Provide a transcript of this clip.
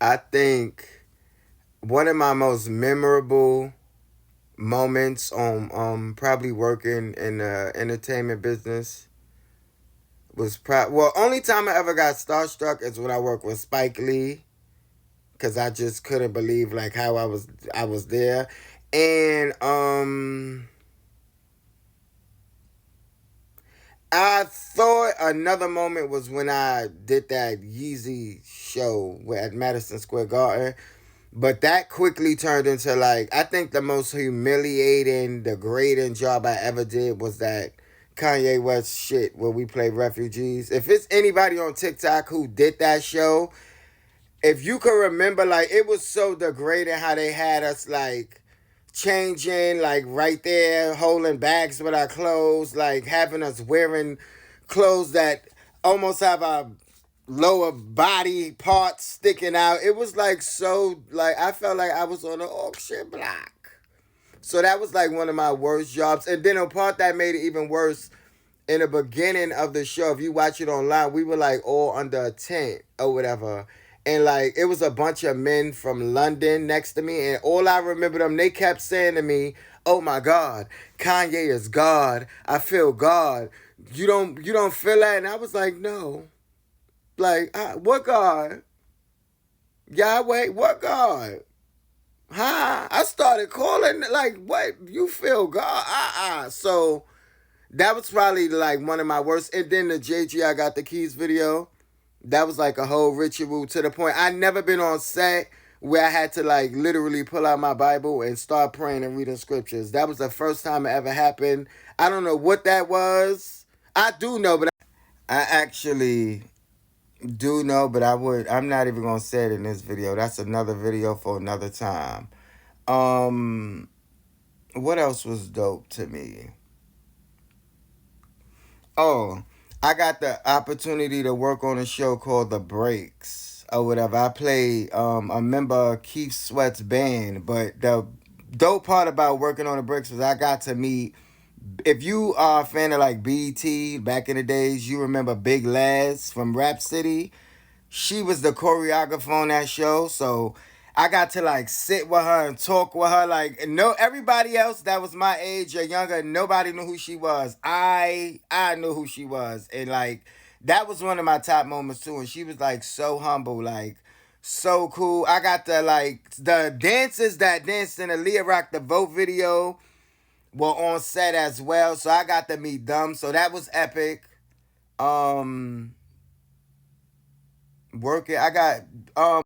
I think one of my most memorable moments on probably working in the entertainment business was only time I ever got starstruck is when I worked with Spike Lee, because I just couldn't believe like how I was there. And I thought another moment was when I did that Yeezy show at Madison Square Garden. But that quickly turned into like, I think the most humiliating, degrading job I ever did was that Kanye West shit where we played refugees. If it's anybody on TikTok who did that show, if you can remember, like, it was so degrading how they had us like changing, like right there, holding bags with our clothes, like having us wearing clothes that almost have our lower body parts sticking out. It was like so, like, I felt like I was on an auction block. So that was like one of my worst jobs. And then a part that made it even worse, in the beginning of the show, if you watch it online, we were like all under a tent or whatever. And like it was a bunch of men from London next to me. And all I remember them, they kept saying to me, "Oh my God, Kanye is God. I feel God. You don't feel that?" And I was like, "No." Like, what God? Yahweh, what God? Huh? I started calling like, what? You feel God? So that was probably like one of my worst. And then the JG I Got the Keys video, that was like a whole ritual to the point I never been on set where I had to like literally pull out my Bible and start praying and reading scriptures. That was the first time it ever happened. I don't know what that was. I do know, but I actually do know, but I'm not even gonna say it in this video. That's another video for another time. Um, what else was dope to me? Oh, I got the opportunity to work on a show called The Breaks or whatever. I play a member of Keith Sweat's band, but the dope part about working on The Breaks was I got to meet. If you are a fan of like BET back in the days, you remember Big Laz from Rap City. She was the choreographer on that show, so I got to like sit with her and talk with her. Like, no, everybody else that was my age or younger, nobody knew who she was. I knew who she was, and like that was one of my top moments too. And she was like so humble, like so cool. I got the like the dancers that danced in the Leah Rock the Vote video were on set as well, so I got to meet them. So that was epic. Um, working, I got